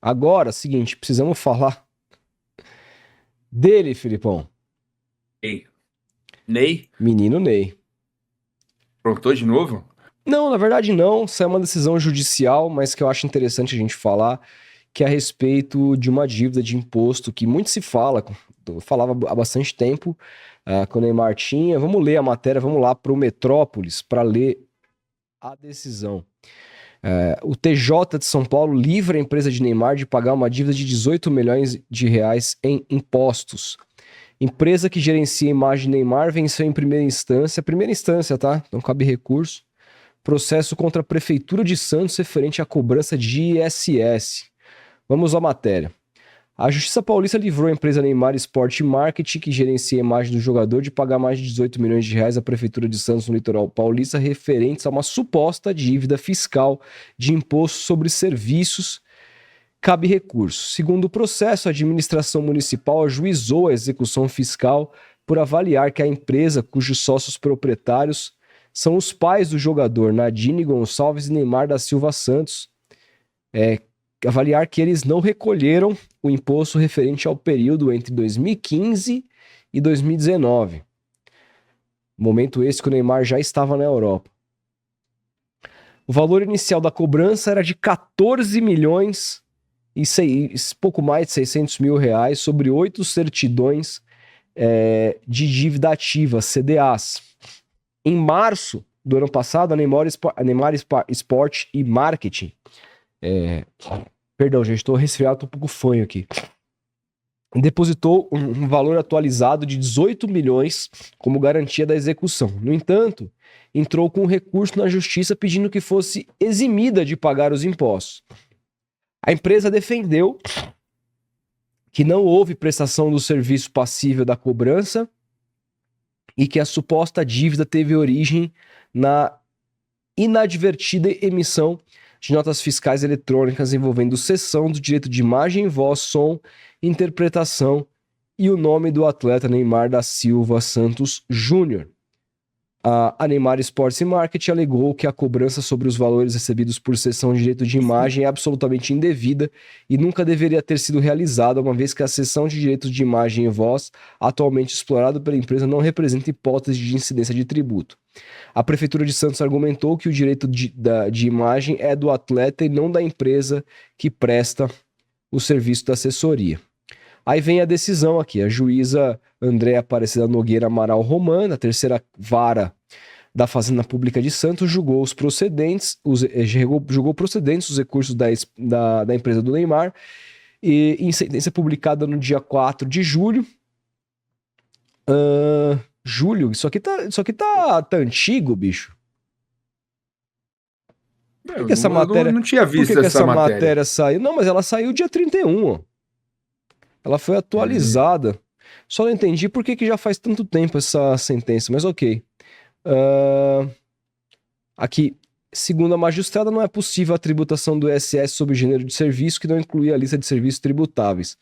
Agora, seguinte, precisamos falar dele, Filipão. Ney. Ney? Menino Ney. Aprontou de novo? Não, na verdade não. Isso é uma decisão judicial, mas que eu acho interessante a gente falar, que é a respeito de uma dívida de imposto que muito se fala, falava há bastante tempo, com o Neymar tinha. Vamos ler a matéria, vamos lá para o Metrópolis para ler a decisão. O TJ de São Paulo livra a empresa de Neymar de pagar uma dívida de 18 milhões de reais em impostos. Empresa que gerencia a imagem de Neymar venceu em primeira instância, tá? Não cabe recurso. Processo contra a Prefeitura de Santos referente à cobrança de ISS. Vamos à matéria. A Justiça Paulista livrou a empresa Neymar Sport Marketing, que gerencia a imagem do jogador, de pagar mais de 18 milhões de reais à Prefeitura de Santos, no litoral paulista, referentes a uma suposta dívida fiscal de imposto sobre serviços. Cabe recurso. Segundo o processo, a administração municipal ajuizou a execução fiscal por avaliar que a empresa, cujos sócios proprietários são os pais do jogador Nadine Gonçalves e Neymar da Silva Santos, avaliar que eles não recolheram o imposto referente ao período entre 2015 e 2019. Momento esse que o Neymar já estava na Europa. O valor inicial da cobrança era de 14 milhões e pouco mais de 600 mil reais sobre 8 certidões de dívida ativa, CDAs. Em março do ano passado, a Neymar Sport e Marketing... Perdão, gente, estou resfriado, estou um pouco fanho aqui. Depositou um valor atualizado de 18 milhões como garantia da execução. No entanto, entrou com um recurso na justiça pedindo que fosse eximida de pagar os impostos. A empresa defendeu que não houve prestação do serviço passível da cobrança e que a suposta dívida teve origem na inadvertida emissão de notas fiscais eletrônicas envolvendo cessão do direito de imagem, voz, som, interpretação e o nome do atleta Neymar da Silva Santos Júnior. A Neymar Sports e Marketing alegou que a cobrança sobre os valores recebidos por cessão de direito de imagem é absolutamente indevida e nunca deveria ter sido realizada, uma vez que a cessão de direitos de imagem e voz, atualmente explorada pela empresa, não representa hipótese de incidência de tributo. A Prefeitura de Santos argumentou que o direito de imagem é do atleta e não da empresa que presta o serviço da assessoria. Aí vem a decisão aqui. A juíza Andréa Aparecida Nogueira Amaral Roman, da terceira vara da Fazenda Pública de Santos, julgou procedentes os recursos da empresa do Neymar, e em sentença publicada no dia 4 de julho. Isso aqui tá antigo, bicho. Por que essa matéria... não tinha visto essa matéria saiu? Não, mas ela saiu dia 31, ó. Ela foi atualizada. Só não entendi por que já faz tanto tempo essa sentença, mas ok. Aqui, segundo a magistrada, não é possível a tributação do ISS sobre gênero de serviço que não inclui a lista de serviços tributáveis.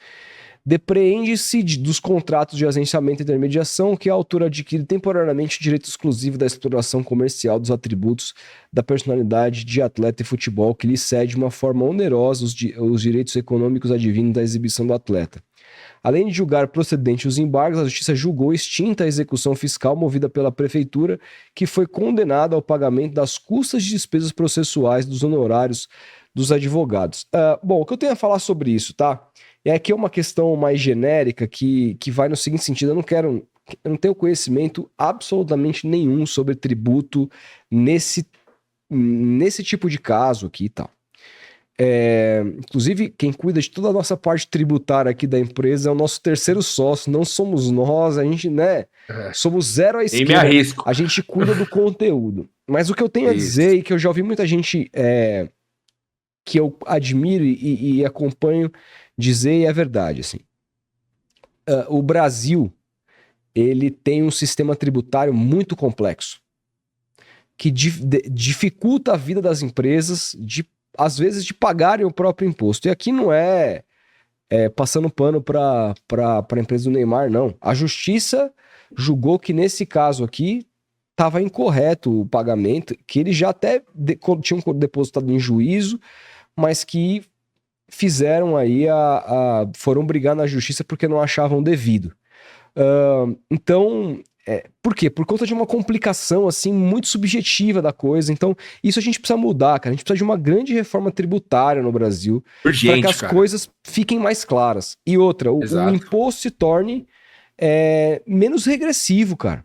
Depreende-se dos contratos de agenciamento e intermediação que a autora adquire temporariamente o direito exclusivo da exploração comercial dos atributos da personalidade de atleta e futebol, que lhe cede de uma forma onerosa os direitos econômicos advindos da exibição do atleta. Além de julgar procedente os embargos, a Justiça julgou extinta a execução fiscal movida pela Prefeitura, que foi condenada ao pagamento das custas de despesas processuais dos honorários dos advogados. Bom, o que eu tenho a falar sobre isso, tá? É que é uma questão mais genérica que vai no seguinte sentido: eu não tenho conhecimento absolutamente nenhum sobre tributo nesse tipo de caso aqui e tal. Inclusive, quem cuida de toda a nossa parte tributária aqui da empresa é o nosso terceiro sócio, não somos nós, a gente, né? Somos zero à esquerda. Me arrisco. A gente cuida do conteúdo. Mas o que eu tenho a dizer, e que eu já ouvi muita gente que eu admiro e acompanho dizer, e é verdade, assim. O Brasil, ele tem um sistema tributário muito complexo, que dificulta a vida das empresas, às vezes, de pagarem o próprio imposto. E aqui não é passando pano para a empresa do Neymar, não. A justiça julgou que, nesse caso aqui, estava incorreto o pagamento, que eles já até tinham depositado em juízo, mas que fizeram aí foram brigar na justiça porque não achavam devido. Então, por quê? Por conta de uma complicação, assim, muito subjetiva da coisa. Então, isso a gente precisa mudar, cara. A gente precisa de uma grande reforma tributária no Brasil para Urgente, que as cara. coisas fiquem mais claras. E outra, o Exato. imposto se torne menos regressivo, cara.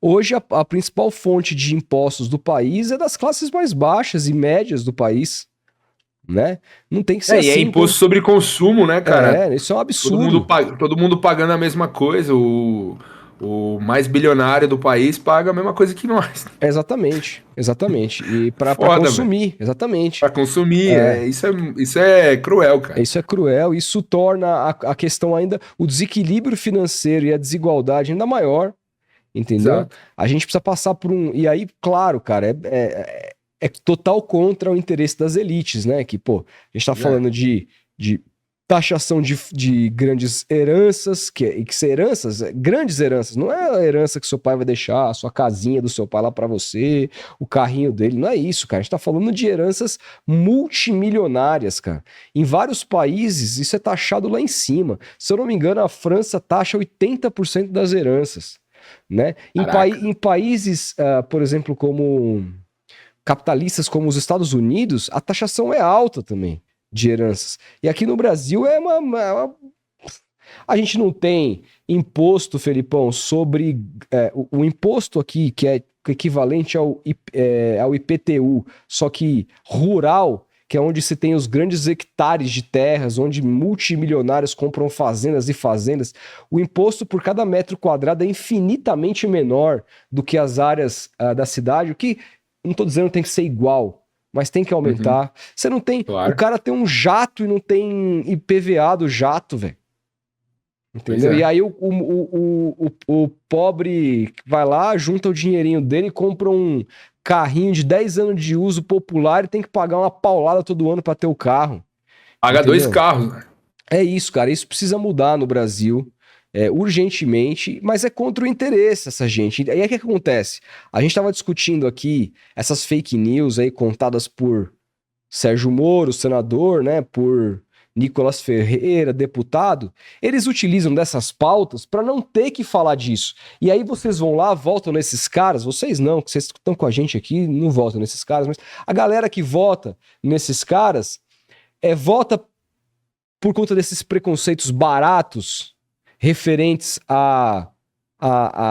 Hoje, a principal fonte de impostos do país é das classes mais baixas e médias do país, né? Não tem que ser assim. E é imposto sobre consumo, né, cara? Isso é um absurdo. Todo mundo pagando a mesma coisa. O mais bilionário do país paga a mesma coisa que nós. Exatamente. E para consumir, véio. Exatamente. Para consumir, isso é cruel, cara. Isso é cruel, isso torna a questão ainda, o desequilíbrio financeiro e a desigualdade ainda maior, entendeu? Exato. A gente precisa passar por e aí, claro, cara, é total contra o interesse das elites, né? Que, pô, a gente tá falando de taxação de grandes heranças, que são heranças, grandes heranças, não é a herança que seu pai vai deixar, a sua casinha do seu pai lá pra você, o carrinho dele, não é isso, cara. A gente tá falando de heranças multimilionárias, cara. Em vários países, isso é taxado lá em cima. Se eu não me engano, a França taxa 80% das heranças, né? Em países, por exemplo, como capitalistas como os Estados Unidos, a taxação é alta também de heranças. E aqui no Brasil a gente não tem imposto, Felipão, sobre o imposto aqui, que é equivalente ao IPTU, só que rural, que é onde se tem os grandes hectares de terras, onde multimilionários compram fazendas e fazendas. O imposto por cada metro quadrado é infinitamente menor do que as áreas da cidade, o que não estou dizendo que tem que ser igual, mas tem que aumentar. Você não tem... Claro. O cara tem um jato e não tem IPVA do jato, velho. Entendeu? E aí o pobre vai lá, junta o dinheirinho dele, compra um carrinho de 10 anos de uso popular e tem que pagar uma paulada todo ano para ter o carro. Paga 2 carros, né? É isso, cara. Isso precisa mudar no Brasil. Urgentemente, mas é contra o interesse essa gente. E aí o que acontece? A gente estava discutindo aqui essas fake news aí contadas por Sérgio Moro, senador, né? Por Nicolas Ferreira, deputado. Eles utilizam dessas pautas para não ter que falar disso. E aí vocês vão lá, votam nesses caras. Vocês não, que vocês estão com a gente aqui, não votam nesses caras, mas a galera que vota nesses caras vota por conta desses preconceitos baratos referentes à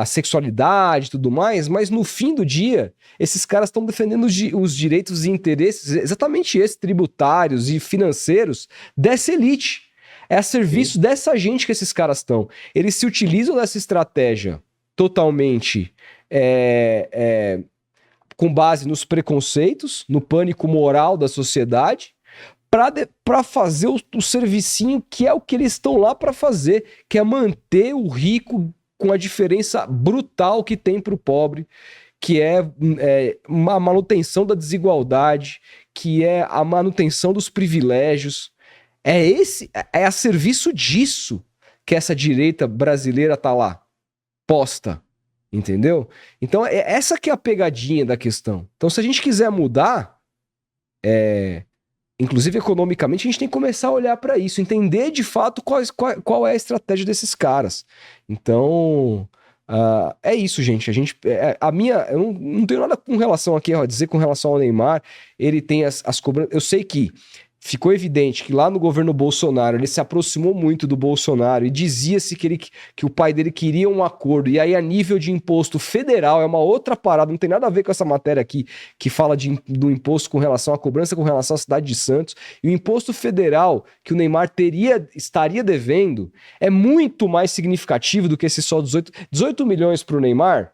sexualidade e tudo mais, mas no fim do dia, esses caras estão defendendo os direitos e interesses, exatamente esses, tributários e financeiros, dessa elite. É a serviço dessa gente que esses caras estão. Eles se utilizam dessa estratégia totalmente com base nos preconceitos, no pânico moral da sociedade, para fazer o servicinho que é o que eles estão lá para fazer, que é manter o rico com a diferença brutal que tem para o pobre, que é a manutenção da desigualdade, que é a manutenção dos privilégios. É a serviço disso que essa direita brasileira tá lá, posta, entendeu? Então, essa que é a pegadinha da questão. Então, se a gente quiser mudar, inclusive economicamente, a gente tem que começar a olhar para isso, entender de fato qual é a estratégia desses caras. Então, é isso, gente. Eu não tenho nada com relação aqui a dizer com relação ao Neymar. Ele tem as cobranças. Eu sei que ficou evidente que lá no governo Bolsonaro ele se aproximou muito do Bolsonaro e dizia-se que o pai dele queria um acordo. E aí, a nível de imposto federal, é uma outra parada, não tem nada a ver com essa matéria aqui que fala do imposto com relação à cobrança, com relação à cidade de Santos. E o imposto federal que o Neymar estaria devendo é muito mais significativo do que esse só 18 milhões para o Neymar.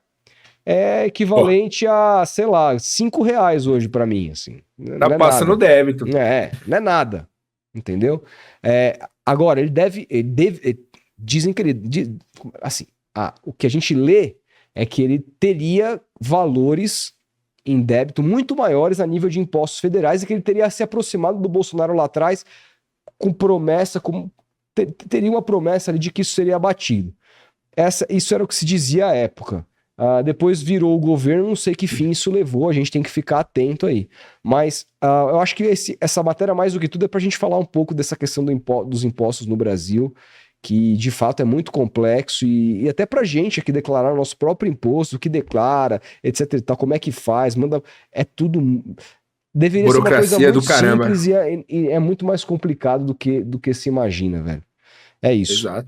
É equivalente a, sei lá, R$5 hoje pra mim, assim. Tá passando débito. Não é nada, entendeu? Agora, ele deve dizem que ele, assim, o que a gente lê é que ele teria valores em débito muito maiores a nível de impostos federais e que ele teria se aproximado do Bolsonaro lá atrás com promessa, teria uma promessa ali de que isso seria abatido. Isso era o que se dizia à época. Depois virou o governo, não sei que fim isso levou, a gente tem que ficar atento aí. Mas eu acho que essa matéria, mais do que tudo, é pra gente falar um pouco dessa questão dos impostos no Brasil, que de fato é muito complexo, e até pra gente aqui declarar o nosso próprio imposto, o que declara, etc e tal, como é que faz, manda, é tudo... Deveria ser uma coisa Burocracia do muito caramba. simples e é muito mais complicado do que se imagina, velho. É isso. Exato.